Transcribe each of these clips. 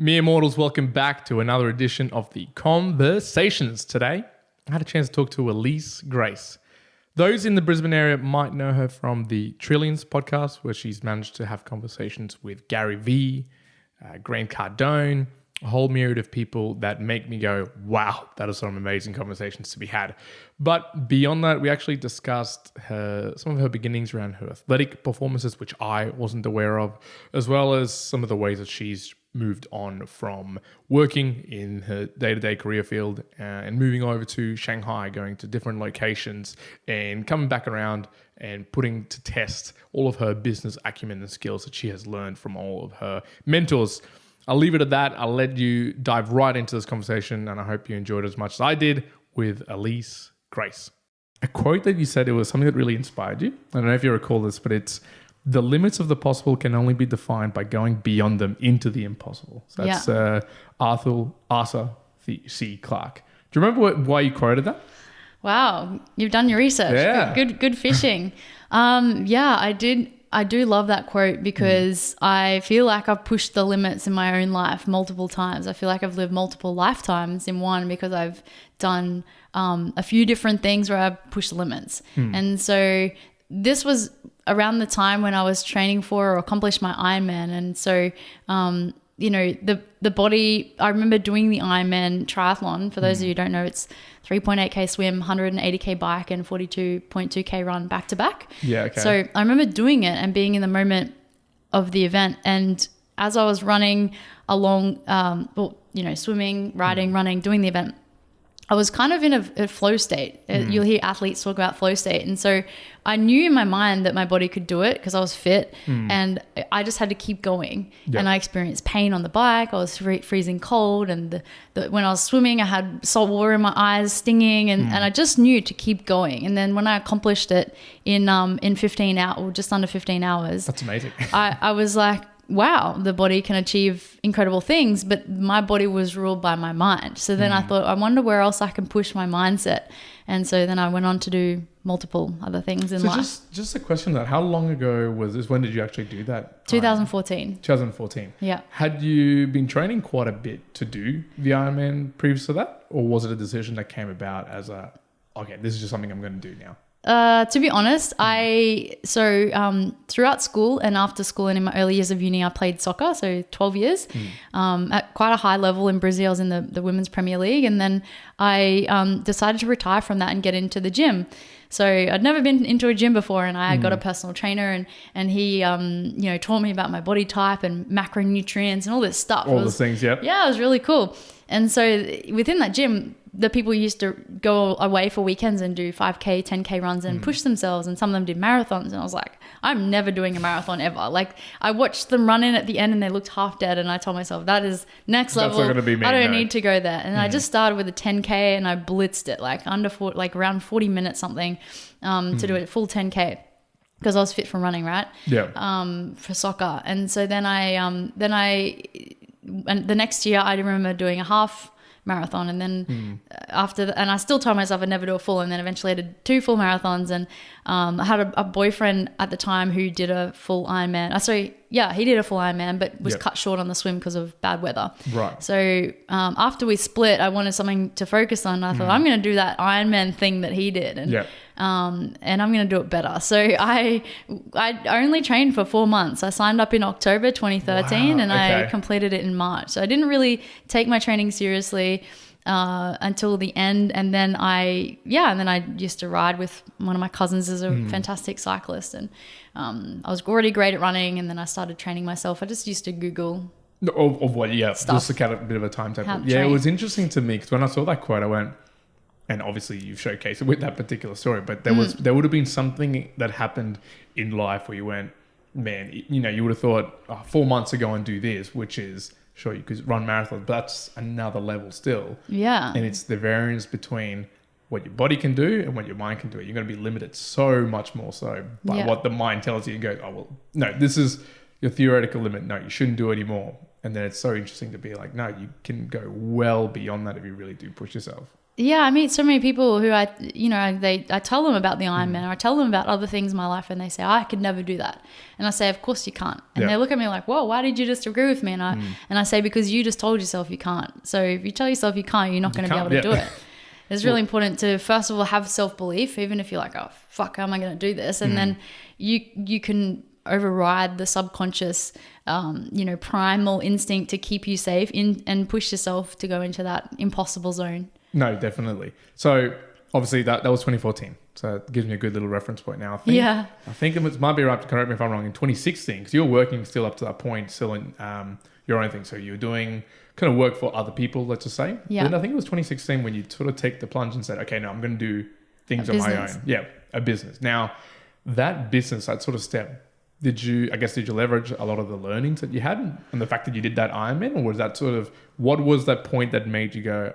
Mere mortals, welcome back to another edition of the Conversations. Today, I had a chance to talk to Alyse Grace. Those in the Brisbane area might know her from the Trillions podcast, where she's managed to have conversations with Gary Vee, Grant Cardone, a whole myriad of people that make me go, wow, that is some amazing conversations to be had. But beyond that, we actually discussed some of her beginnings around her athletic performances, which I wasn't aware of, as well as some of the ways that she's moved on from working in her day-to-day career field and moving over to Shanghai, going to different locations and coming back around and putting to test all of her business acumen and skills that she has learned from all of her mentors. I'll leave it at that. I'll let you dive right into this conversation, and I hope you enjoyed it as much as I did with Alyse Grace. A quote that you said, it was something that really inspired you. I don't know if you recall this, but it's, the limits of the possible can only be defined by going beyond them into the impossible. So that's Arthur C. Clarke. Do you remember why you quoted that? Wow, you've done your research. Yeah. Good fishing. I did. I do love that quote because I feel like I've pushed the limits in my own life multiple times. I feel like I've lived multiple lifetimes in one because I've done a few different things where I've pushed the limits. And so this was around the time when I was training for or accomplished my Ironman. And so, the body, I remember doing the Ironman triathlon. For those of you who don't know, it's 3.8K swim, 180K bike and 42.2K run back to back. Yeah, okay. So I remember doing it and being in the moment of the event. And as I was running along, swimming, riding, running, doing the event, I was kind of in a flow state. You'll hear athletes talk about flow state. And so I knew in my mind that my body could do it because I was fit and I just had to keep going. Yep. And I experienced pain on the bike. I was freezing cold. And when I was swimming, I had salt water in my eyes stinging and I just knew to keep going. And then when I accomplished it in 15 hours, or just under 15 hours. That's amazing. I was like, wow, the body can achieve incredible things, but my body was ruled by my mind. So then I thought, I wonder where else I can push my mindset. And so then I went on to do multiple other things in life. Just a question that, how long ago was this? When did you actually do that? 2014. 2014. Yeah. Had you been training quite a bit to do the Ironman previous to that? Or was it a decision that came about as okay, this is just something I'm going to do now? To be honest, throughout school and after school and in my early years of uni, I played soccer, so 12 years, at quite a high level in Brazil. I was in the Women's Premier League, and then I decided to retire from that and get into the gym. So I'd never been into a gym before, and I got a personal trainer, and he taught me about my body type and macronutrients and all this stuff. All those things, yep. Yeah, it was really cool. And so within that gym, the people used to go away for weekends and do 5K, 10K runs and push themselves. And some of them did marathons. And I was like, I'm never doing a marathon ever. Like, I watched them run in at the end and they looked half dead. And I told myself, that is next level. That's not gonna be me, I don't need to go there. And I just started with a 10K and I blitzed it around 40 minutes something to do a full 10K. Because I was fit from running, right? Yeah. For soccer. And so then and the next year I remember doing a half marathon, and then after that, and I still told myself I'd never do a full, and then eventually I did 2 full marathons, and I had a boyfriend at the time who did a full Ironman. He did a full Ironman, but was cut short on the swim because of bad weather. Right. So after we split, I wanted something to focus on. I thought I'm going to do that Ironman thing that he did, and I'm going to do it better. So I only trained for 4 months. I signed up in October 2013, and I completed it in March. So I didn't really take my training seriously until the end. And then I used to ride with one of my cousins who's a fantastic cyclist. And I was already great at running. And then I started training myself. I just used to Google of what, stuff. Just to get a bit of a timetable. Yeah, it was interesting to me because when I saw that quote, I went, and obviously you've showcased it with that particular story, but there would have been something that happened in life where you went, man, you would have thought 4 months ago and do this, which is, sure, you could run marathons, but that's another level still. Yeah. And it's the variance between what your body can do and what your mind can do. You're going to be limited so much more so by what the mind tells you and goes, oh, well, no, this is your theoretical limit. No, you shouldn't do anymore. And then it's so interesting to be like, no, you can go well beyond that if you really do push yourself. Yeah, I meet so many people who I tell them about the Ironman, or I tell them about other things in my life, and they say, I could never do that. And I say, of course you can't. And they look at me like, whoa, why did you just agree with me? And I say, because you just told yourself you can't. So if you tell yourself you can't, you're not going to be able to do it. It's really important to, first of all, have self-belief, even if you're like, oh, fuck, how am I going to do this? And then you can override the subconscious, primal instinct to keep you safe and push yourself to go into that impossible zone. No, definitely. So obviously that was 2014. So it gives me a good little reference point now. I think it might be right to correct me if I'm wrong, in 2016, because you were working still up to that point, still in your own thing. So you were doing kind of work for other people, let's just say. Yeah. Then I think it was 2016 when you sort of take the plunge and said, okay, no, I'm going to do things on my own. Yeah, a business. Now, that business, that sort of step, did you leverage a lot of the learnings that you had and the fact that you did that Ironman, or was that sort of, what was that point that made you go,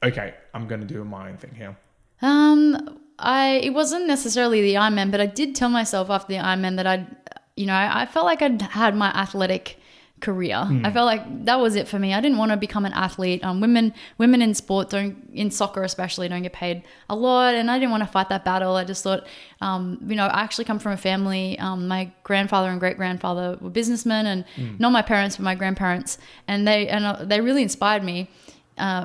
okay, I'm going to do my own thing here? It wasn't necessarily the Ironman, but I did tell myself after the Ironman that I felt like I'd had my athletic career. I felt like that was it for me. I didn't want to become an athlete. Women in sport in soccer especially, don't get paid a lot, and I didn't want to fight that battle. I just thought, I actually come from a family. My grandfather and great grandfather were businessmen, and not my parents, but my grandparents, and they really inspired me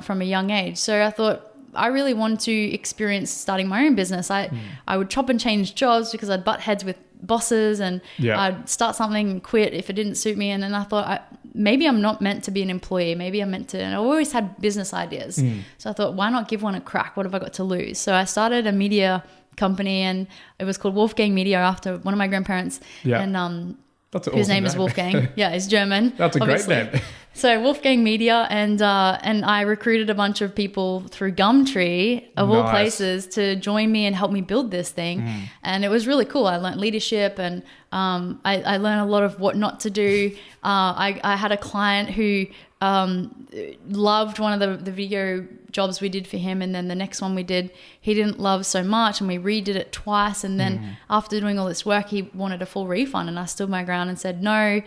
from a young age. So I thought, I really wanted to experience starting my own business. I would chop and change jobs because I'd butt heads with bosses, and I'd start something and quit if it didn't suit me. And then I thought, maybe I'm not meant to be an employee. Maybe I'm meant to, and I always had business ideas. So I thought, why not give one a crack? What have I got to lose? So I started a media company, and it was called Wolfgang Media after one of my grandparents. Yeah. And that's whose name is Wolfgang. Yeah, he's German. That's a obviously. Great name. So Wolfgang Media, and I recruited a bunch of people through Gumtree, of all places, to join me and help me build this thing. And it was really cool. I learned leadership, and I learned a lot of what not to do. I had a client who loved one of the video jobs we did for him, and then the next one we did he didn't love so much, and we redid it twice, and then after doing all this work he wanted a full refund, and I stood my ground and said no,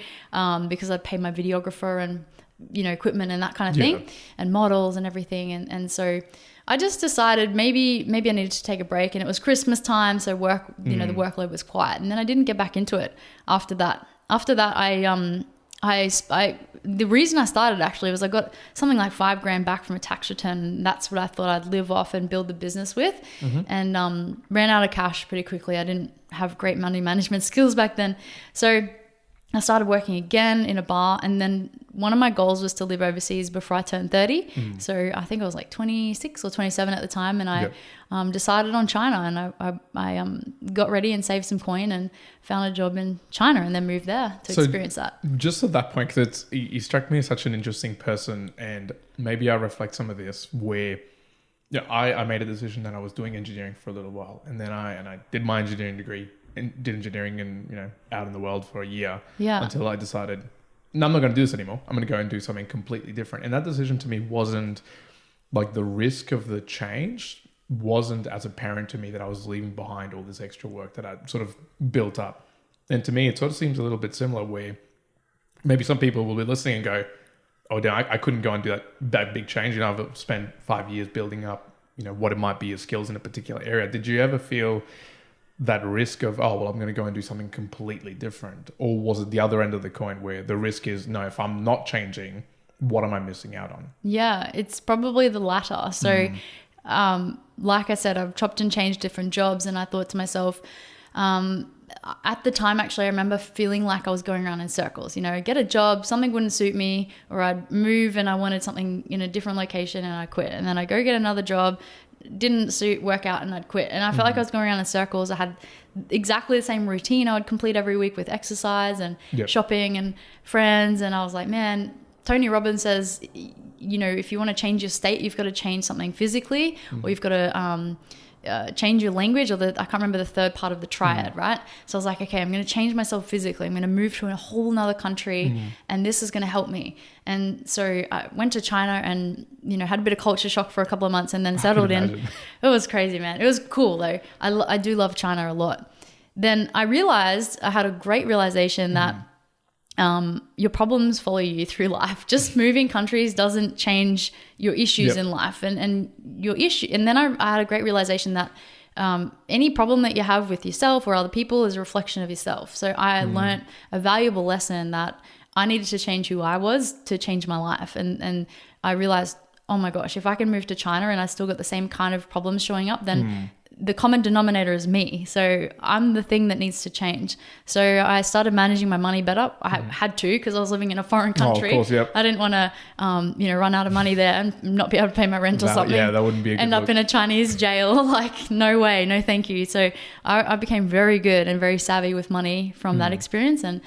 because I'd paid my videographer and equipment and that kind of thing, and models and everything, and so I just decided maybe I needed to take a break, and it was Christmas time, so work the workload was quiet, and then I didn't get back into it after that. The reason I started actually was I got something like $5,000 back from a tax return, and that's what I thought I'd live off and build the business with, and ran out of cash pretty quickly. I didn't have great money management skills back then, so I started working again in a bar, and then one of my goals was to live overseas before I turned 30. So I think I was like 26 or 27 at the time, and I decided on China, and I got ready and saved some coin and found a job in China, and then moved there to experience that. Just at that point, because you struck me as such an interesting person, and maybe I reflect some of this where I made a decision that I was doing engineering for a little while, and then I did my engineering degree and did engineering and out in the world for a year until I decided, no, I'm not going to do this anymore. I'm going to go and do something completely different. And that decision to me wasn't like, the risk of the change wasn't as apparent to me that I was leaving behind all this extra work that I'd sort of built up. And to me, it sort of seems a little bit similar, where maybe some people will be listening and go, oh, damn, I couldn't go and do that big change. I've spent 5 years building up, what it might be as skills in a particular area. Did you ever feel that risk of, oh, well, I'm going to go and do something completely different? Or was it the other end of the coin where the risk is, no, if I'm not changing, what am I missing out on? Yeah, it's probably the latter. So like I said, I've chopped and changed different jobs, and I thought to myself, at the time, actually, I remember feeling like I was going around in circles. Get a job, something wouldn't suit me, or I'd move and I wanted something in a different location, and I quit. And then I go get another job, didn't work out, and I'd quit. And I felt like I was going around in circles. I had exactly the same routine I would complete every week with exercise and shopping and friends. And I was like, man, Tony Robbins says, if you want to change your state, you've got to change something physically, or you've got to change your language, or I can't remember the third part of the triad, right? So I was like, okay, I'm going to change myself physically. I'm going to move to a whole nother country, and this is going to help me. And so I went to China and, had a bit of culture shock for a couple of months, and then settled in. It was crazy, man. It was cool though. I do love China a lot. Then I had a great realization that your problems follow you through life. Just moving countries doesn't change your issues in life and your issue. And then I had a great realization that any problem that you have with yourself or other people is a reflection of yourself. So I learned a valuable lesson that I needed to change who I was to change my life. And I realized, oh my gosh, if I can move to China and I still got the same kind of problems showing up, then the common denominator is me. So I'm the thing that needs to change. So I started managing my money better. I had to, because I was living in a foreign country. Of course, yep. I didn't want to, run out of money there and not be able to pay my rent or something. Yeah, that wouldn't be a good End up in a Chinese jail. Like, no way, no thank you. So I became very good and very savvy with money from that experience. And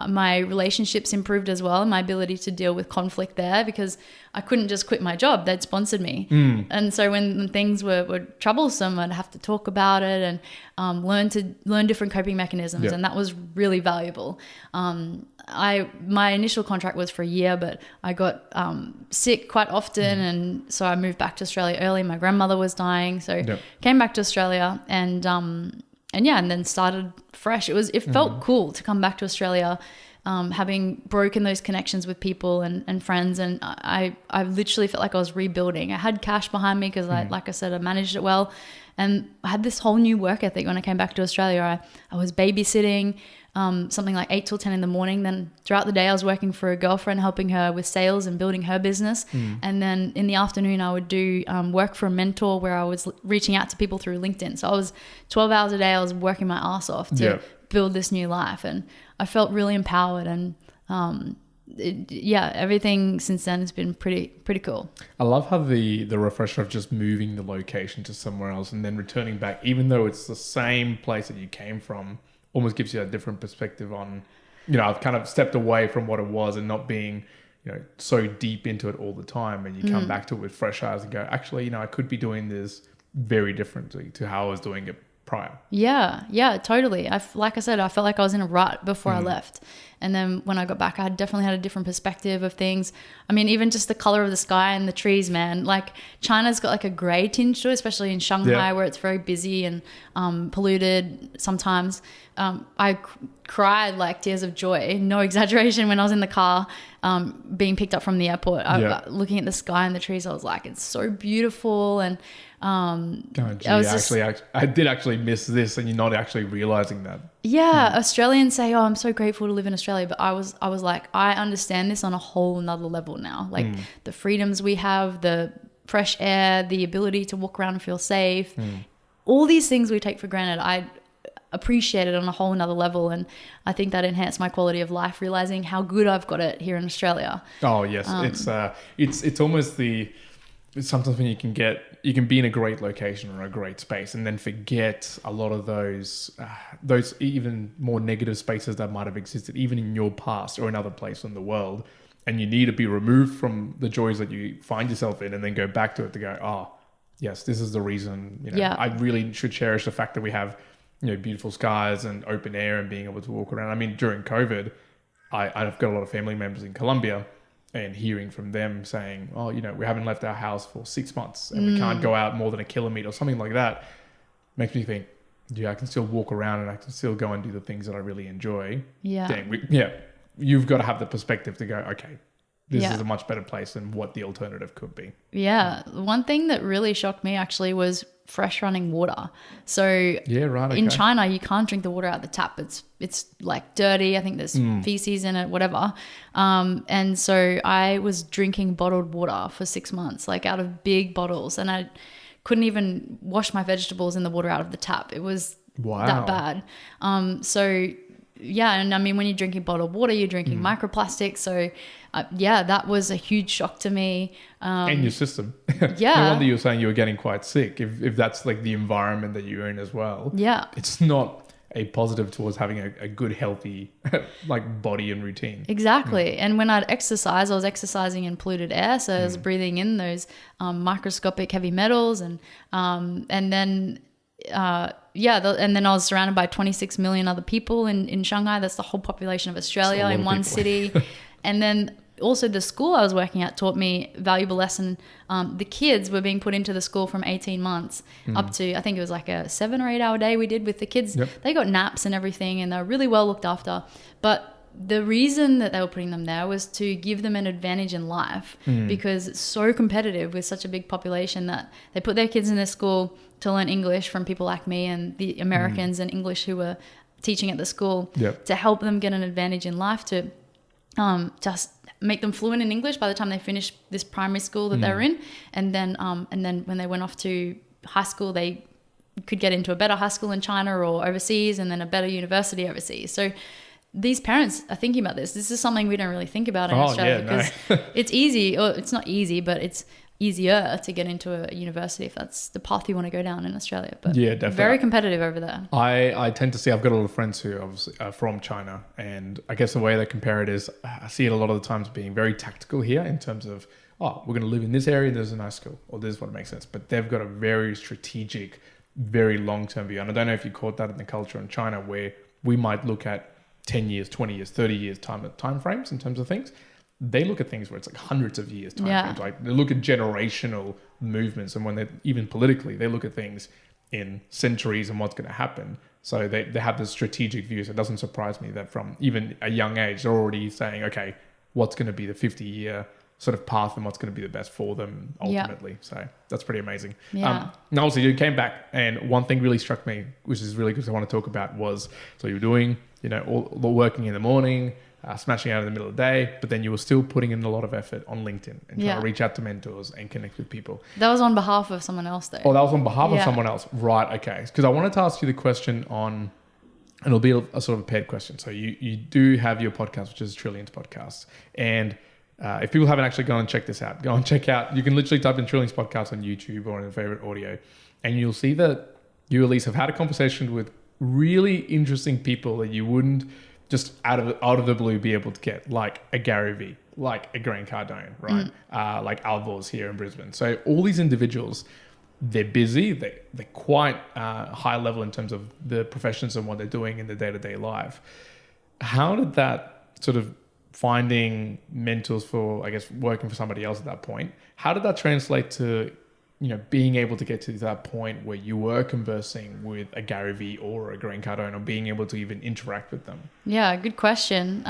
my relationships improved as well, and my ability to deal with conflict there, because I couldn't just quit my job. They'd sponsored me. And so when things were troublesome, I'd have to talk about it and learn different coping mechanisms. And that was really valuable. My initial contract was for a year, but I got sick quite often. And so I moved back to Australia early. My grandmother was dying. So came back to Australia and then started fresh. It felt cool to come back to Australia, having broken those connections with people and friends. And I literally felt like I was rebuilding. I had cash behind me because like I said, I managed it well. And I had this whole new work ethic when I came back to Australia. I was babysitting something like 8 till 10 in the morning. Then throughout the day, I was working for a girlfriend, helping her with sales and building her business. And then in the afternoon, I would do work for a mentor where I was reaching out to people through LinkedIn. So I was 12 hours a day. I was working my ass off to build this new life. And I felt really empowered. And everything since then has been pretty cool. I love how the refresher of just moving the location to somewhere else and then returning back, even though it's the same place that you came from, almost gives you a different perspective on, I've kind of stepped away from what it was and not being, so deep into it all the time. And you come back to it with fresh eyes and go, actually, I could be doing this very differently to how I was doing it prior. Yeah, totally. Like I said, I felt like I was in a rut before I left. And then when I got back, I definitely had a different perspective of things. I mean, even just the color of the sky and the trees, man. Like, China's got like a gray tinge to it, especially in Shanghai where it's very busy and polluted sometimes. I cried like tears of joy, no exaggeration, when I was in the car being picked up from the airport. Looking at the sky and the trees, I was like, it's so beautiful. And I did actually miss this, and you're not actually realizing that. Australians say, oh, I'm so grateful to live in Australia, but I was like, I understand this on a whole nother level now. Like the freedoms we have, the fresh air, the ability to walk around and feel safe, all these things we take for granted, I appreciate it on a whole nother level. And I think that enhanced my quality of life, realizing how good I've got it here in Australia. Oh yes. It's almost sometimes when you can be in a great location or a great space and then forget a lot of those even more negative spaces that might have existed even in your past or another place in the world, and you need to be removed from the joys that you find yourself in and then go back to it to go, oh yes, this is the reason. I really should cherish the fact that we have beautiful skies and open air and being able to walk around. I mean, during COVID, I've got a lot of family members in Colombia, and hearing from them saying, oh, we haven't left our house for 6 months and we can't go out more than a kilometer or something like that, makes me think, I can still walk around and I can still go and do the things that I really enjoy. You've got to have the perspective to go, okay, this is a much better place than what the alternative could be. One thing that really shocked me actually was fresh running water. So in China, you can't drink the water out the tap. It's like dirty. I think there's feces in it, whatever. And so I was drinking bottled water for 6 months, like out of big bottles, and I couldn't even wash my vegetables in the water out of the tap. It was that bad. And I mean, when you're drinking bottled water, you're drinking microplastics. So that was a huge shock to me. And your system. No wonder you were saying you were getting quite sick if that's like the environment that you're in as well. It's not a positive towards having a good, healthy like body and routine. Exactly. And when I'd exercise, I was exercising in polluted air. So I was breathing in those microscopic heavy metals and then and then I was surrounded by 26 million other people in Shanghai. That's the whole population of Australia in one city. And then also the school I was working at taught me a valuable lesson. The kids were being put into the school from 18 months up to, I think it was like a 7 or 8 hour day we did with the kids. They got naps and everything, and they were really well looked after. But the reason that they were putting them there was to give them an advantage in life because it's so competitive with such a big population that they put their kids in this school to learn English from people like me and the Americans and English who were teaching at the school to help them get an advantage in life, to just make them fluent in English by the time they finish this primary school that they're in. And then when they went off to high school, they could get into a better high school in China or overseas, and then a better university overseas. So these parents are thinking about this. This is something we don't really think about in Australia because it's easy, or it's not easy, but it's easier to get into a university if that's the path you want to go down in Australia. But yeah, definitely. Very competitive over there. I tend to see, I've got a lot of friends who are from China, and I guess the way they compare it is I see it a lot of the times being very tactical here in terms of, oh, we're going to live in this area, there's a nice school, or this is what makes sense. But they've got a very strategic, very long-term view. And I don't know if you caught that in the culture in China, where we might look at 10 years, 20 years, 30 years time frames in terms of things. They look at things where it's like hundreds of years time frames. Like they look at generational movements, and when they even politically, they look at things in centuries and what's going to happen. So they have this strategic view. So it doesn't surprise me that from even a young age, they're already saying, okay, what's going to be the 50-year sort of path and what's going to be the best for them ultimately. So that's pretty amazing. Now obviously you came back, and one thing really struck me, which is really good I want to talk about, was, so you were doing, all the working in the morning, smashing out in the middle of the day, but then you were still putting in a lot of effort on LinkedIn and trying to reach out to mentors and connect with people. That was on behalf of someone else though. Oh, that was on behalf of someone else. Right. Okay. Because I wanted to ask you the question on, and it'll be a sort of a paired question. So you do have your podcast, which is Trillions Podcast. And if people haven't actually gone and checked this out, go and check out, you can literally type in Trillions Podcast on YouTube or on your favorite audio, and you'll see that you, Alyse, have had a conversation with really interesting people that you wouldn't just out of the blue be able to get, like a Gary Vee, like a Cardone, right? Like Alvors here in Brisbane. So all these individuals, they're busy, they're quite high level in terms of the professions and what they're doing in their day-to-day life. How did that sort of finding mentors for, I guess, working for somebody else at that point, how did that translate to, being able to get to that point where you were conversing with a Gary Vee or a Cardone, or being able to even interact with them? Yeah, good question.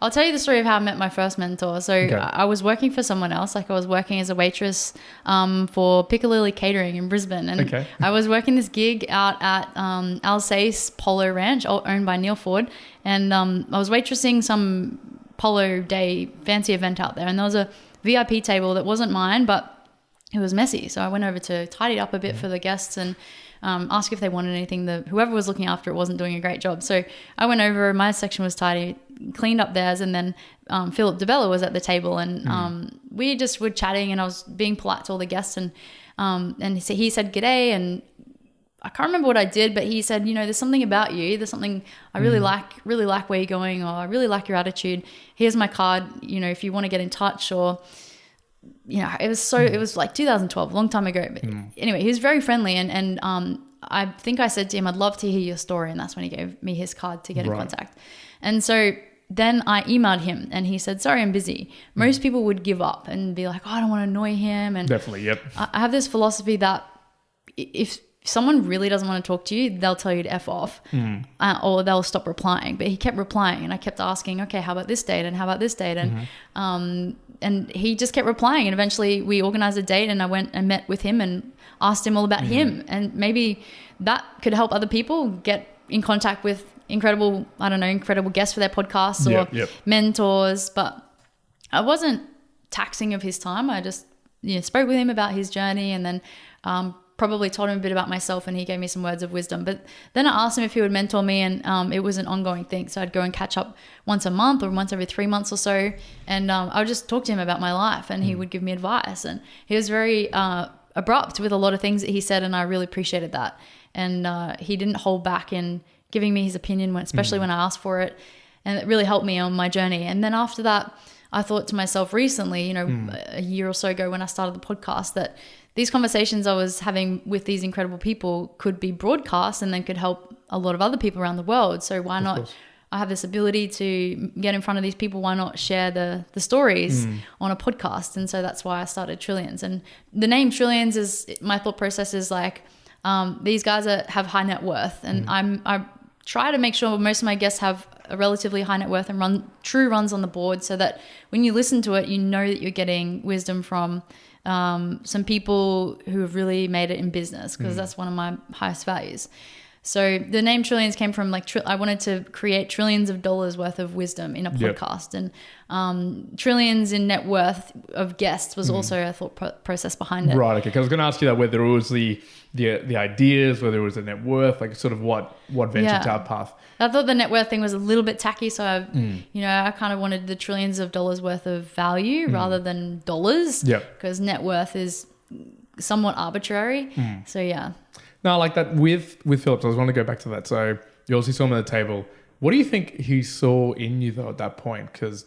I'll tell you the story of how I met my first mentor. So I was working for someone else. Like I was working as a waitress for Piccalilli Catering in Brisbane. And I was working this gig out at Alyse Polo Ranch, owned by Neil Ford. And I was waitressing some polo day fancy event out there. And there was a VIP table that wasn't mine, but it was messy. So I went over to tidy it up a bit for the guests and ask if they wanted anything. Whoever was looking after it wasn't doing a great job. So I went over, my section was tidy, cleaned up theirs, and then Philip DeBella was at the table, and we just were chatting, and I was being polite to all the guests, and he said g'day, and I can't remember what I did, but he said, there's something about you, there's something I really like where you're going, or I really like your attitude. Here's my card, if you want to get in touch, or it was like 2012, a long time ago. But anyway, he was very friendly, and I think I said to him, I'd love to hear your story. And that's when he gave me his card to get in contact. And so then I emailed him, and he said, sorry, I'm busy. Most people would give up and be like, oh, I don't want to annoy him. And definitely, yep. I have this philosophy that if someone really doesn't want to talk to you, they'll tell you to F off, or they'll stop replying. But he kept replying, and I kept asking, okay, how about this date? And how about this date? And he just kept replying. And eventually we organized a date, and I went and met with him and asked him all about him. And maybe that could help other people get in contact with incredible guests for their podcasts or mentors. But I wasn't taxing of his time. I just spoke with him about his journey, and then probably told him a bit about myself, and he gave me some words of wisdom. But then I asked him if he would mentor me, and it was an ongoing thing. So I'd go and catch up once a month or once every 3 months or so, and I would just talk to him about my life, and he would give me advice. And he was very abrupt with a lot of things that he said, and I really appreciated that. And he didn't hold back in giving me his opinion, especially when I asked for it, and it really helped me on my journey. And then after that, I thought to myself recently, a year or so ago when I started the podcast, that these conversations I was having with these incredible people could be broadcast and then could help a lot of other people around the world. So why not? Course. I have this ability to get in front of these people. Why not share the stories on a podcast? And so that's why I started Trillions. And the name Trillions is, my thought process is like, these guys have high net worth, and I try to make sure most of my guests have a relatively high net worth and run true runs on the board, so that when you listen to it, you know that you're getting wisdom from some people who have really made it in business, because that's one of my highest values. So the name Trillions came from like, I wanted to create trillions of dollars worth of wisdom in a podcast. And trillions in net worth of guests was also a thought process behind it. Right. Okay. Because I was going to ask you that, whether it was the ideas, whether it was the net worth, like sort of what ventured to our path. I thought the net worth thing was a little bit tacky. So I kind of wanted the trillions of dollars worth of value rather than dollars. Because net worth is somewhat arbitrary. So yeah. No, I like that with Phillips. I just want to go back to that. So you also saw him at the table. What do you think he saw in you though at that point? Because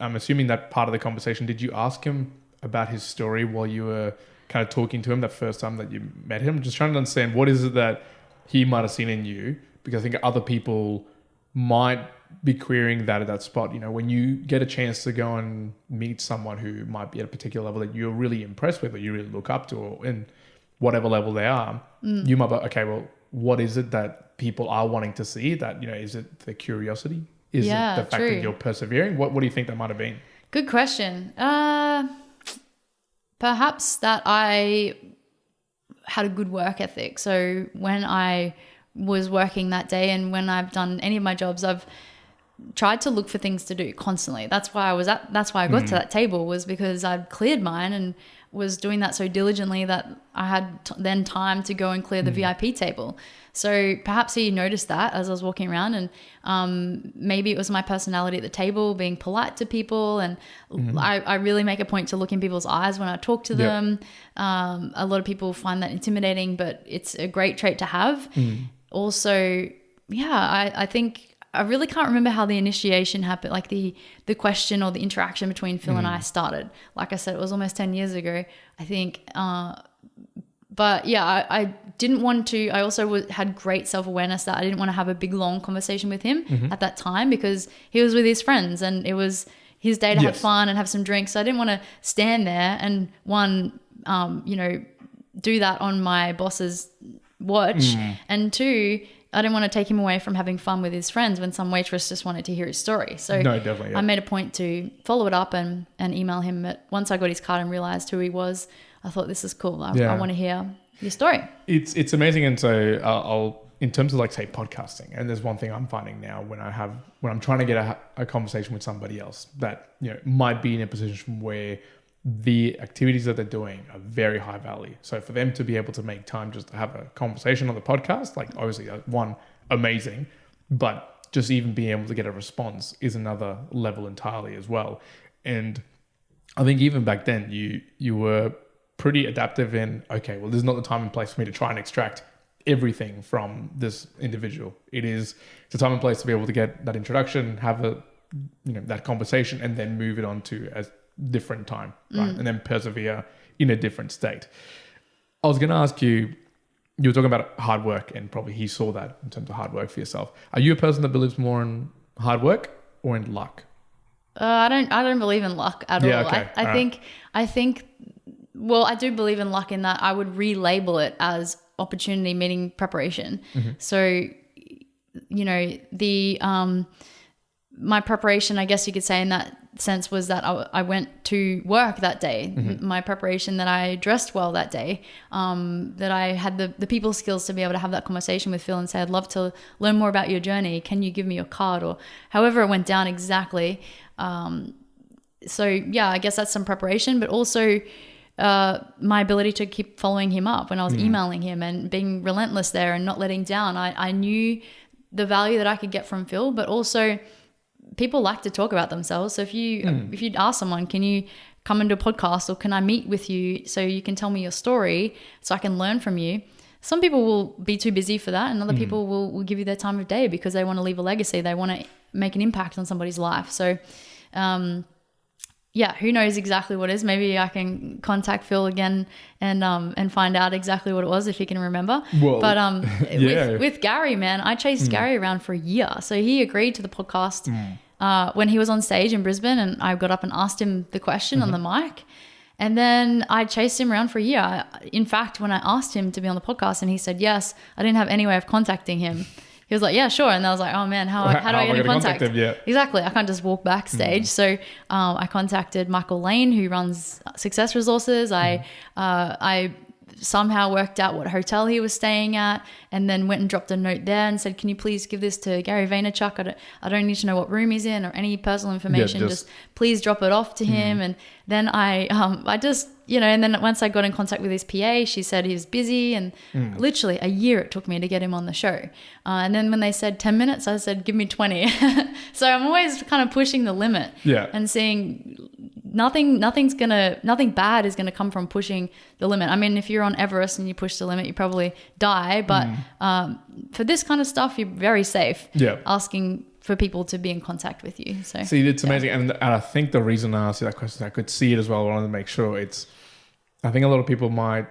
I'm assuming that part of the conversation, did you ask him about his story while you were kind of talking to him that first time that you met him? Just trying to understand, what is it that he might have seen in you? Because I think other people might be querying that at that spot. When you get a chance to go and meet someone who might be at a particular level that you're really impressed with, or you really look up to, or in whatever level they are, you might be, okay, well, what is it that people are wanting to see? That, is it the curiosity? Is it the fact that you're persevering? What do you think that might have been? Good question. Perhaps that I had a good work ethic. So when I was working that day, and when I've done any of my jobs, I've tried to look for things to do constantly. That's why I got to that table, was because I'd cleared mine and was doing that so diligently that I had then time to go and clear the VIP table. So perhaps he noticed that as I was walking around, and maybe it was my personality at the table, being polite to people. And I really make a point to look in people's eyes when I talk to them. A lot of people find that intimidating, but it's a great trait to have. Also, I think I really can't remember how the initiation happened, like the question or the interaction between Phil and I started. Like I said, it was almost 10 years ago, I think. But yeah, I didn't want to, I also had great self-awareness that I didn't want to have a big, long conversation with him at that time, because he was with his friends and it was his day to have fun and have some drinks. So I didn't want to stand there and do that on my boss's watch. And two, I didn't want to take him away from having fun with his friends when some waitress just wanted to hear his story. So no, definitely, I made a point to follow it up and email him. But once I got his card and realized who he was, I thought, this is cool. I want to hear your story. It's amazing. And so I'll in terms of, like, say, podcasting, and there's one thing I'm finding now when I'm trying to get a conversation with somebody else that might be in a position where the activities that they're doing are very high value. So for them to be able to make time just to have a conversation on the podcast, like, obviously, one, amazing, but just even being able to get a response is another level entirely as well. And I think even back then you were pretty adaptive in, okay, well, there's not the time and place for me to try and extract everything from this individual. It's a time and place to be able to get that introduction, have that conversation, and then move it on to a different time, right? And then persevere in a different state. I was going to ask you were talking about hard work, and probably he saw that in terms of hard work for yourself. Are you a person that believes more in hard work or in luck? I don't believe in luck at all. Okay. I think, well, I do believe in luck in that I would relabel it as opportunity meeting preparation. So, my preparation, I guess you could say in that sense, was that I went to work that day. My preparation, that I dressed well that day, that I had the people skills to be able to have that conversation with Phil and say, I'd love to learn more about your journey. Can you give me your card? Or however it went down exactly. So yeah, I guess that's some preparation, but also my ability to keep following him up when I was emailing him and being relentless there and not letting down. I knew the value that I could get from Phil, but also people like to talk about themselves. So if you'd ask someone, can you come into a podcast, or can I meet with you so you can tell me your story so I can learn from you? Some people will be too busy for that, and other people will give you their time of day because they want to leave a legacy. They want to make an impact on somebody's life. So who knows exactly what it is? Maybe I can contact Phil again and find out exactly what it was if he can remember. Well, but with Gary, man, I chased Gary around for a year. So he agreed to the podcast when he was on stage in Brisbane, and I got up and asked him the question on the mic. And then I chased him around for a year. In fact, when I asked him to be on the podcast and he said yes, I didn't have any way of contacting him. he was like, yeah, sure. And I was like, oh man, how do I get in contact? Him? Yeah. Exactly. I can't just walk backstage. So I contacted Michael Lane, who runs Success Resources. I somehow worked out what hotel he was staying at, and then went and dropped a note there and said, can you please give this to Gary Vaynerchuk? I don't need to know what room he's in or any personal information. Just please drop it off to him. And then I just, and then once I got in contact with his PA, she said he was busy, and literally a year it took me to get him on the show. And then when they said 10 minutes, I said, give me 20. So I'm always kind of pushing the limit and seeing nothing bad is going to come from pushing the limit. I mean, if you're on Everest and you push the limit, you probably die. But for this kind of stuff, you're very safe asking for people to be in contact with you. So see, it's amazing. And I think the reason I asked you that question, I could see it as well. I wanted to make sure I think a lot of people might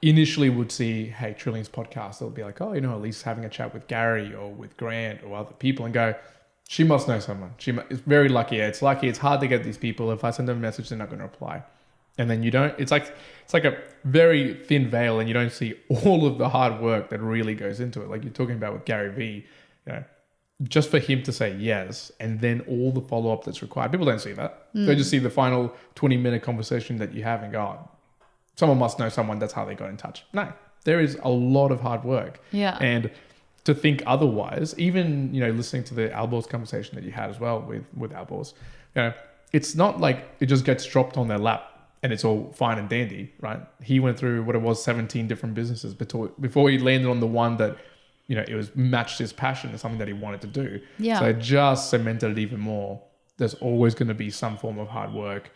initially would see, hey, Trillions podcast. They'll be like, oh, Alyse having a chat with Gary or with Grant or other people, and go, she must know someone. It's very lucky. It's lucky. It's hard to get these people. If I send them a message, they're not going to reply. And then you don't, it's like a very thin veil, and you don't see all of the hard work that really goes into it. Like you're talking about with Gary Vee, just for him to say yes, and then all the follow-up that's required. People don't see that. They just see the final 20-minute conversation that you have and go, oh, someone must know someone. That's how they got in touch. No, there is a lot of hard work. Yeah. And to think otherwise, even, listening to the Albors conversation that you had as well with Albors, it's not like it just gets dropped on their lap and it's all fine and dandy, right? He went through what it was, 17 different businesses before he landed on the one that, it matched his passion and something that he wanted to do. Yeah. So it just cemented it even more. There's always going to be some form of hard work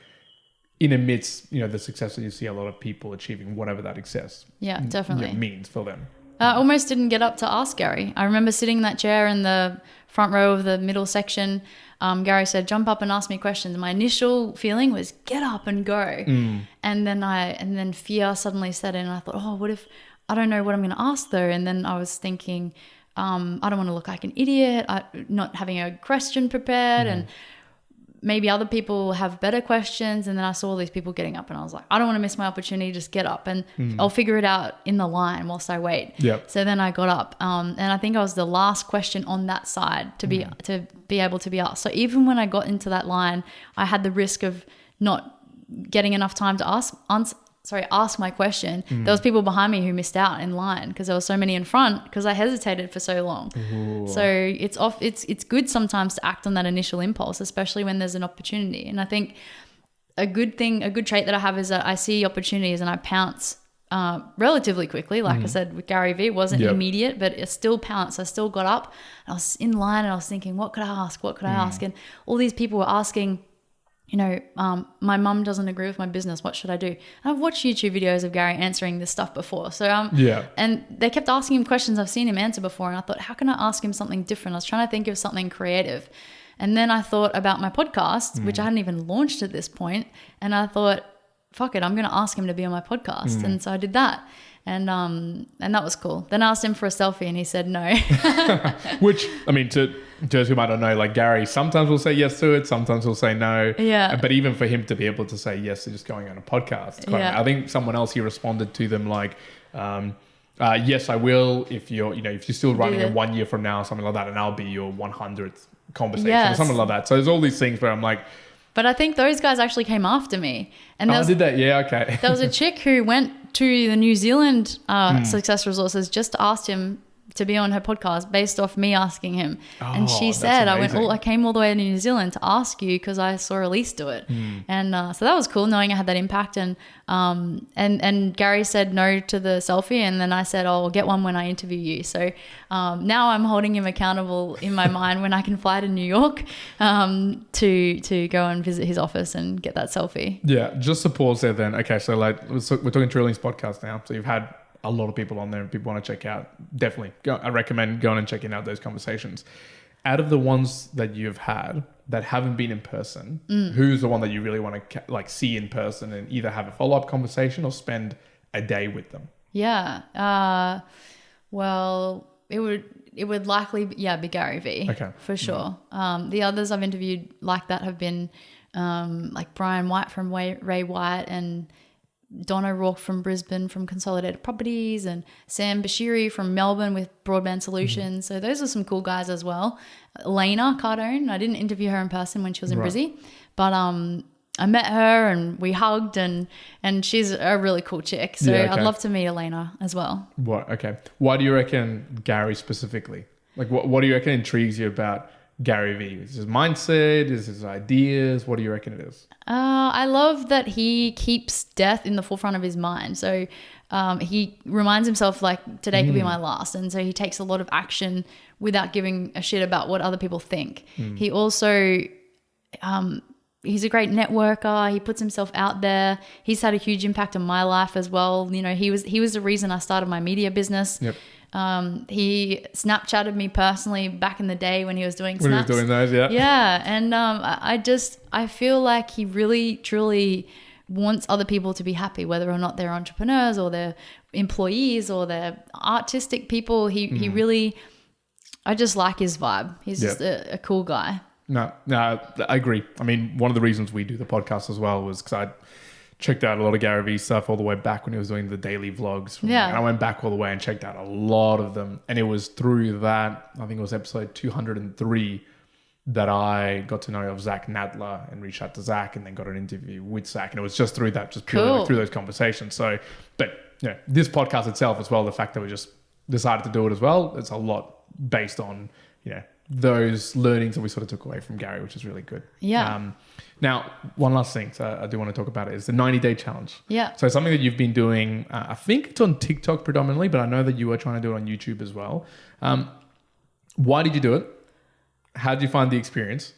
in amidst, the success that you see a lot of people achieving, whatever that success definitely means for them. I almost didn't get up to ask Gary. I remember sitting in that chair in the front row of the middle section. Gary said, jump up and ask me questions. My initial feeling was get up and go. And then fear suddenly set in. And I thought, oh, what if I don't know what I'm going to ask though? And then I was thinking, I don't want to look like an idiot. Not having a question prepared, and maybe other people have better questions. And then I saw all these people getting up, and I was like, I don't want to miss my opportunity. Just get up, and I'll figure it out in the line whilst I wait. Yep. So then I got up, and I think I was the last question on that side to be able to be asked. So even when I got into that line, I had the risk of not getting enough time to ask my question. There was people behind me who missed out in line because there were so many in front because I hesitated for so long. Ooh. So it's good sometimes to act on that initial impulse, especially when there's an opportunity. And I think a good trait that I have is that I see opportunities and I pounce relatively quickly. Like I said, with Gary Vee, it wasn't immediate, but it still pounced. I still got up. I was in line and I was thinking, what could I ask? What could I ask? And all these people were asking, my mum doesn't agree with my business. What should I do? And I've watched YouTube videos of Gary answering this stuff before. So, and they kept asking him questions I've seen him answer before. And I thought, how can I ask him something different? I was trying to think of something creative. And then I thought about my podcast, which I hadn't even launched at this point. And I thought, fuck it, I'm going to ask him to be on my podcast. And so I did that. And that was cool. Then I asked him for a selfie and he said no. Which, I mean, to those who might not know, like Gary sometimes will say yes to it, sometimes will say no. Yeah. But even for him to be able to say yes to just going on a podcast, I think someone else, he responded to them like, yes, I will if you're still running in 1 year from now, something like that, and I'll be your 100th conversation or something like that. So there's all these things where I'm like, but I think those guys actually came after me. And did that? Yeah, okay. There was a chick who went to the New Zealand Success Resources just to ask him to be on her podcast based off me asking him. And she said, I came all the way to New Zealand to ask you because I saw Alyse do it. And so that was cool knowing I had that impact. And Gary said no to the selfie. And then I said, oh, I'll get one when I interview you. So now I'm holding him accountable in my mind when I can fly to New York to go and visit his office and get that selfie. Yeah, just to pause there then. Okay, so we're talking Trillions podcast now. So you've had a lot of people on there and people want to check out. Definitely, I recommend going and checking out those conversations. Out of the ones that you've had that haven't been in person, who's the one that you really want to see in person and either have a follow-up conversation or spend a day with them? Yeah. Well, it would likely be Gary Vee. Okay. For sure. The others I've interviewed like that have been like Brian White from Ray White and Don O'Rourke from Brisbane from Consolidated Properties, and Sam Bashiri from Melbourne with Broadband Solutions. So those are some cool guys as well. Elena Cardone, I didn't interview her in person when she was in Brizzy, but I met her and we hugged, and she's a really cool chick. So I'd love to meet Elena as well. What? Okay. Why do you reckon Gary specifically? Like, what do you reckon intrigues you about Gary Vee? Is his mindset? Is his ideas? What do you reckon it is? I love that he keeps death in the forefront of his mind. So he reminds himself like today could be my last. And so he takes a lot of action without giving a shit about what other people think. He also, he's a great networker. He puts himself out there. He's had a huge impact on my life as well. You know, he was the reason I started my media business. Yep. He Snapchatted me personally back in the day when he was doing snaps. When he was doing those, yeah. Yeah. And I feel like he really, truly wants other people to be happy, whether or not they're entrepreneurs or they're employees or they're artistic people. He really, I just like his vibe. He's just a cool guy. No, I agree. I mean, one of the reasons we do the podcast as well was because I checked out a lot of Gary Vee stuff all the way back when he was doing the daily vlogs. And I went back all the way and checked out a lot of them. And it was through that, I think it was episode 203, that I got to know of Zach Nadler and reached out to Zach and then got an interview with Zach. And it was just through that, just purely through those conversations. So, but you know, this podcast itself as well, the fact that we just decided to do it as well, it's a lot based on, you know, those learnings that we sort of took away from Gary, which is really good. Yeah. Now, one last thing I do want to talk about is the 90-day challenge. Yeah. So something that you've been doing, I think it's on TikTok predominantly, but I know that you were trying to do it on YouTube as well. Why did you do it? How did you find the experience?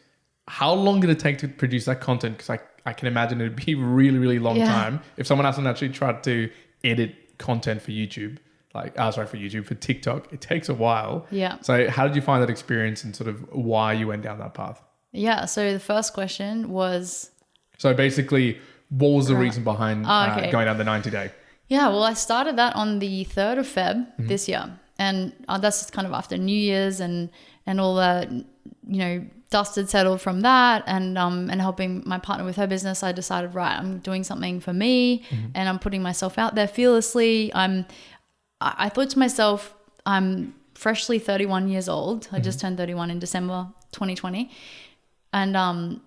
How long did it take to produce that content? Because I can imagine it'd be a really, really long time if someone hasn't actually tried to edit content for YouTube. For TikTok, it takes a while. Yeah. So how did you find that experience and sort of why you went down that path? Yeah. So the first question was... So basically, what was the reason behind going down the 90-day? Yeah. Well, I started that on the 3rd of Feb this year. And that's kind of after New Year's and all that, you know, dust had settled from that, and helping my partner with her business. I decided, right, I'm doing something for me and I'm putting myself out there fearlessly. I thought to myself, I'm freshly 31 years old. I just turned 31 in December 2020. And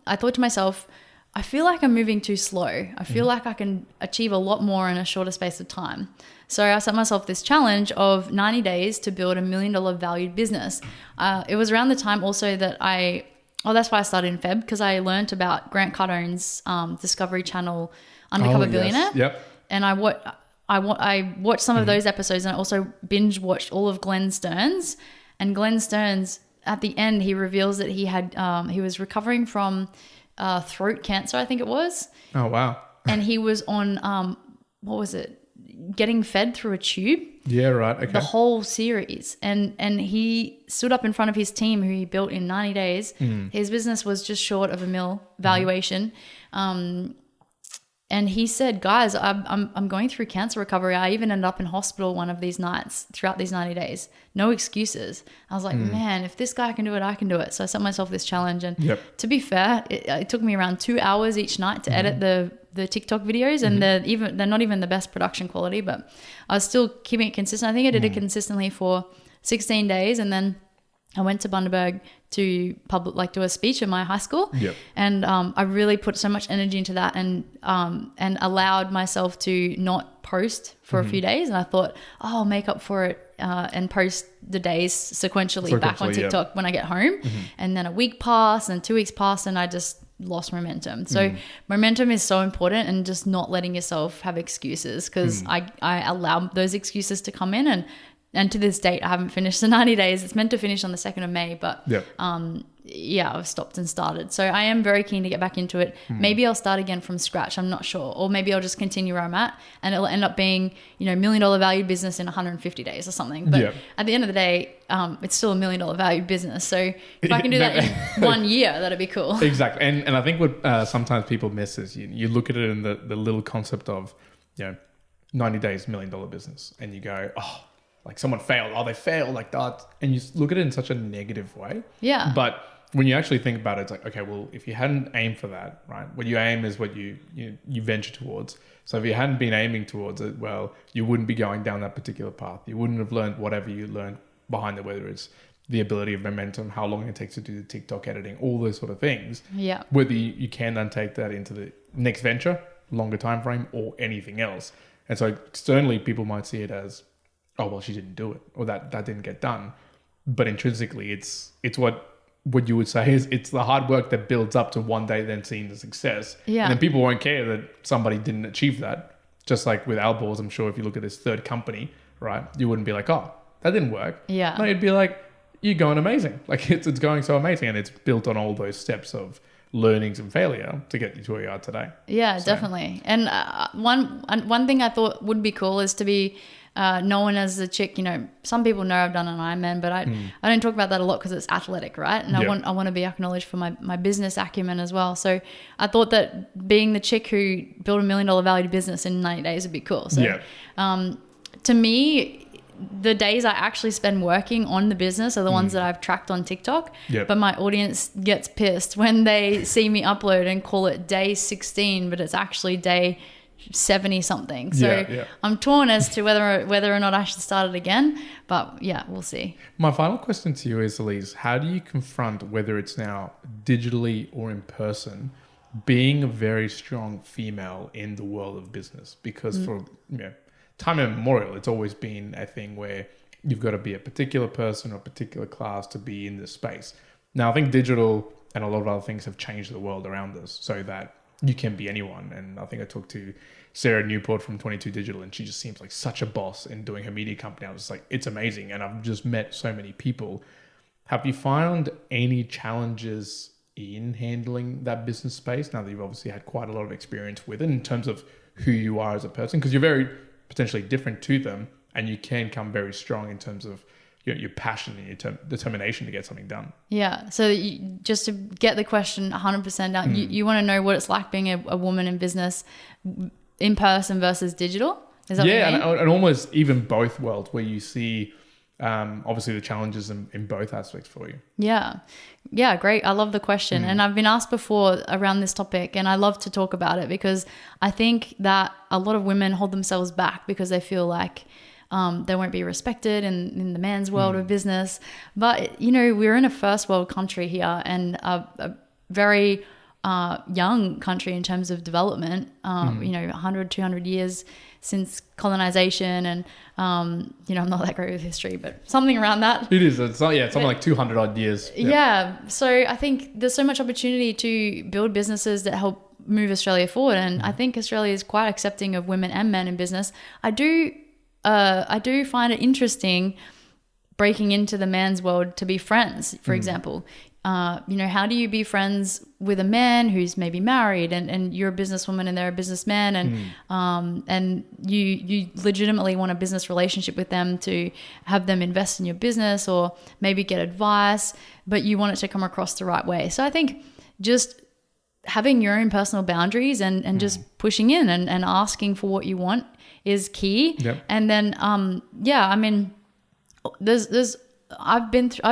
I thought to myself, I feel like I'm moving too slow. I feel like I can achieve a lot more in a shorter space of time. So I set myself this challenge of 90 days to build $1 million valued business. It was around the time also that that's why I started in Feb, because I learned about Grant Cardone's Discovery Channel Undercover Billionaire. Yep. And I watched some of those episodes, and I also binge watched all of Glenn Stearns. And Glenn Stearns, at the end, he reveals that he was recovering from throat cancer, I think it was. Oh, wow. And he was on, what was it? Getting fed through a tube. Yeah, right. Okay. The whole series. And he stood up in front of his team, who he built in 90 days. His business was just short of $1 million valuation. And he said, guys, I'm going through cancer recovery. I even ended up in hospital one of these nights throughout these 90 days. No excuses. I was like, man, if this guy can do it, I can do it. So I set myself this challenge. And to be fair, it took me around 2 hours each night to edit the TikTok videos. And they're not even the best production quality, but I was still keeping it consistent. I think I did it consistently for 16 days. And then I went to Bundaberg to do a speech in my high school. Yep. And I really put so much energy into that and allowed myself to not post for a few days. And I thought, I'll make up for it and post the days sequentially back on TikTok when I get home. And then a week passed and 2 weeks passed and I just lost momentum. So momentum is so important, and just not letting yourself have excuses, because I allow those excuses to come in, and to this date, I haven't finished the 90 days. It's meant to finish on the 2nd of May, but I've stopped and started. So I am very keen to get back into it. Maybe I'll start again from scratch. I'm not sure. Or maybe I'll just continue where I'm at, and it'll end up being, $1 million valued business in 150 days or something. But at the end of the day, it's still $1 million valued business. So if I can do that in 1 year, that'd be cool. Exactly. And I think what sometimes people miss is you look at it in the little concept of, 90 days, $1 million business. And you go, oh, like someone failed. Oh, they failed like that. And you look at it in such a negative way. Yeah. But when you actually think about it, it's like, okay, well, if you hadn't aimed for that, right? What you aim is what you venture towards. So if you hadn't been aiming towards it, well, you wouldn't be going down that particular path. You wouldn't have learned whatever you learned behind it, whether it's the ability of momentum, how long it takes to do the TikTok editing, all those sort of things. Yeah. Whether you can then take that into the next venture, longer time frame, or anything else. And so externally, people might see it as, oh, well, she didn't do it, or that didn't get done. But intrinsically, it's what you would say is it's the hard work that builds up to one day then seeing the success. Yeah. And then people won't care that somebody didn't achieve that. Just like with Outdoors, I'm sure if you look at this third company, right, you wouldn't be like, oh, that didn't work. Yeah. No, you'd be like, you're going amazing. Like it's going so amazing, and it's built on all those steps of learnings and failure to get you to where you are today. Yeah, so. Definitely. And one thing I thought would be cool is to be known as the chick. You know, some people know I've done an Ironman, but I don't talk about that a lot because it's athletic, right? And I want to be acknowledged for my business acumen as well. So I thought that being the chick who built $1 million valued business in 90 days would be cool. So to me, the days I actually spend working on the business are the ones that I've tracked on TikTok. But my audience gets pissed when they see me upload and call it day 16, but it's actually day 70 something. So I'm torn as to whether or not I should start it again. But yeah, we'll see. My final question to you is, Alyse, how do you confront, whether it's now digitally or in person, being a very strong female in the world of business? Because for time immemorial, it's always been a thing where you've got to be a particular person or a particular class to be in this space. Now, I think digital and a lot of other things have changed the world around us so that you can be anyone. And I think I talked to Sarah Newport from 22 Digital, and she just seems like such a boss in doing her media company. I was like, it's amazing. And I've just met so many people. Have you found any challenges in handling that business space now that you've obviously had quite a lot of experience with it in terms of who you are as a person? Because you're very potentially different to them, and you can come very strong in terms of your passion and your determination to get something done. Yeah. So just to get the question 100% out, you want to know what it's like being a woman in business in person versus digital? Is that what you mean? and almost even both worlds where you see obviously the challenges in both aspects for you. Yeah, great. I love the question. And I've been asked before around this topic, and I love to talk about it because I think that a lot of women hold themselves back because they feel like they won't be respected in the man's world of business. But, you know, we're in a first world country here, and a very young country in terms of development, 100, 200 years since colonization, and I'm not that great with history, but something around that. It is. It's something like 200 odd years. So I think there's so much opportunity to build businesses that help move Australia forward, and I think Australia is quite accepting of women and men in business. I do find it interesting breaking into the man's world to be friends, for example. How do you be friends with a man who's maybe married and you're a businesswoman and they're a businessman, and you legitimately want a business relationship with them to have them invest in your business or maybe get advice, but you want it to come across the right way. So I think just having your own personal boundaries and just pushing in and asking for what you want is key. And then, I've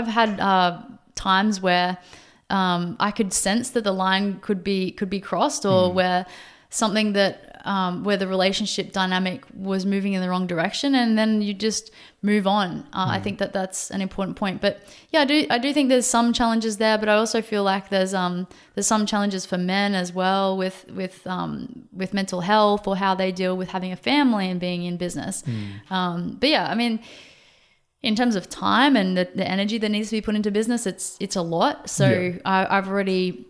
had times where I could sense that the line could be crossed, or where something that where the relationship dynamic was moving in the wrong direction, and then you just move on. I think that's an important point. But yeah, I do think there's some challenges there, but I also feel like there's some challenges for men as well with mental health or how they deal with having a family and being in business. But yeah, I mean, in terms of time and the energy that needs to be put into business, it's a lot. So I've already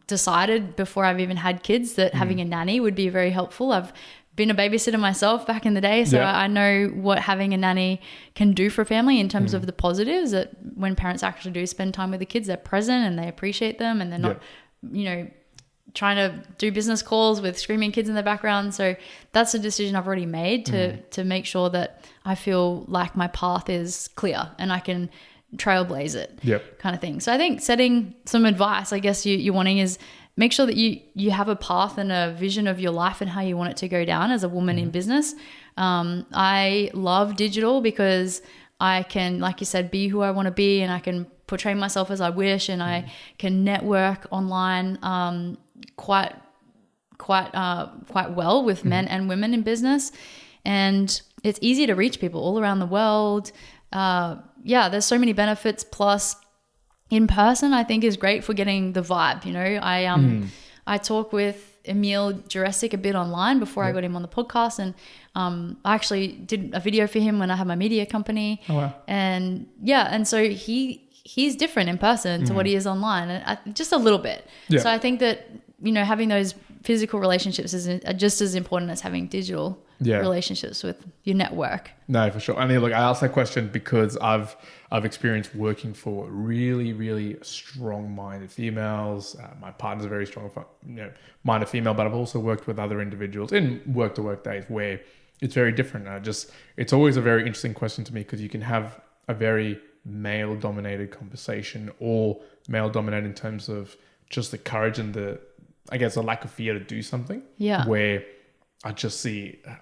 decided before I've even had kids that having a nanny would be very helpful. I've been a babysitter myself back in the day, so I know what having a nanny can do for a family in terms of the positives, that when parents actually do spend time with the kids, they're present and they appreciate them, and they're not, trying to do business calls with screaming kids in the background. So that's a decision I've already made to make sure that I feel like my path is clear and I can trailblaze it, kind of thing. So I think setting some advice, I guess you're wanting, is make sure that you have a path and a vision of your life and how you want it to go down as a woman in business. I love digital because I can, like you said, be who I want to be, and I can portray myself as I wish, and I can network online quite well with men and women in business, and it's easy to reach people all around the world. There's so many benefits. Plus, in person, I think is great for getting the vibe. You know, I talk with Emil Jurassic a bit online before I got him on the podcast, and I actually did a video for him when I had my media company. Oh, wow. And so he's different in person to what he is online, and just a little bit. Yeah. So I think that, you know, having those physical relationships are just as important as having digital relationships with your network. No, for sure. I mean, look, I asked that question because I've experienced working for really, really strong-minded females. My partner's a very strong-minded female, but I've also worked with other individuals in work-to-work days where it's very different. It's always a very interesting question to me, because you can have a very male-dominated conversation, or male-dominated in terms of just the courage and the lack of fear to do something. Yeah. Where I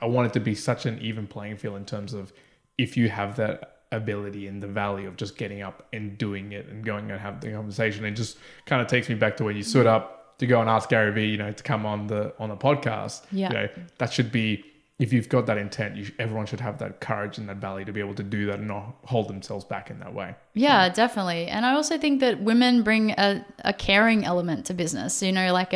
want it to be such an even playing field in terms of, if you have that ability and the value of just getting up and doing it and going and having the conversation. It just kind of takes me back to when you stood up to go and ask Gary Vee, you know, to come on the podcast. Yeah. You know, that should be, if you've got that intent, everyone should have that courage and that value to be able to do that and not hold themselves back in that way. Yeah, definitely. And I also think that women bring a caring element to business, you know, like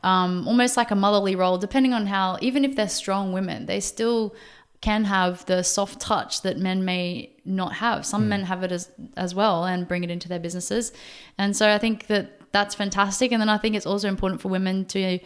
almost like a motherly role, depending on how, even if they're strong women, they still can have the soft touch that men may not have. Some men have it as well and bring it into their businesses. And so I think that that's fantastic. And then I think it's also important for women to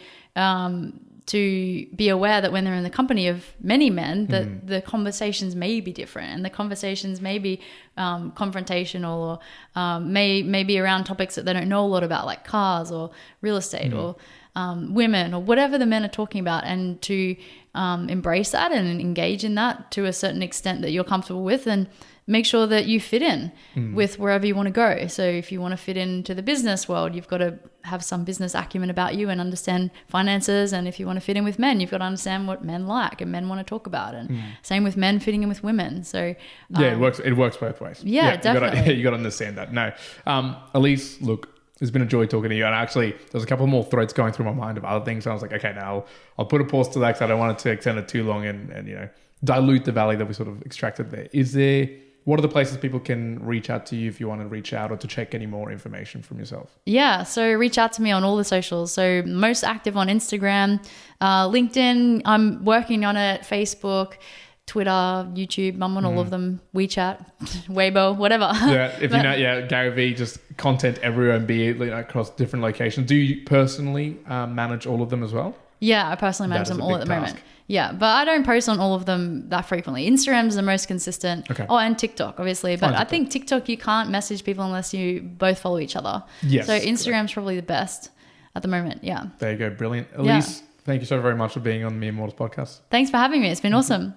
be aware that when they're in the company of many men, that the conversations may be different, and the conversations may be confrontational, or may be around topics that they don't know a lot about, like cars or real estate or women or whatever the men are talking about, and to embrace that and engage in that to a certain extent that you're comfortable with, and make sure that you fit in with wherever you want to go. So if you want to fit into the business world, you've got to have some business acumen about you and understand finances. And if you want to fit in with men, you've got to understand what men like and men want to talk about. And same with men fitting in with women. So it works both ways. Yeah, definitely. You got to understand that. No, Alyse, look, it's been a joy talking to you. And actually, there's a couple more threads going through my mind of other things. So I was like, okay, now I'll put a pause to that, because I don't want it to extend it too long and you know, dilute the value that we sort of extracted there. What are the places people can reach out to you if you want to reach out or to check any more information from yourself? Yeah, so reach out to me on all the socials. So most active on Instagram, LinkedIn. I'm working on it, Facebook, Twitter, YouTube. I'm on all of them. WeChat, Weibo, whatever. Yeah, if you know, Gary Vee, just content everywhere and be across different locations. Do you personally manage all of them as well? Yeah, I personally manage them all at the moment. Yeah, but I don't post on all of them that frequently. Instagram's the most consistent. Okay. Oh, and TikTok, obviously. But I think TikTok, you can't message people unless you both follow each other. Yes. So Instagram's probably the best at the moment. Yeah. There you go. Brilliant. Alyse, thank you so very much for being on the Mere Mortals podcast. Thanks for having me. It's been awesome.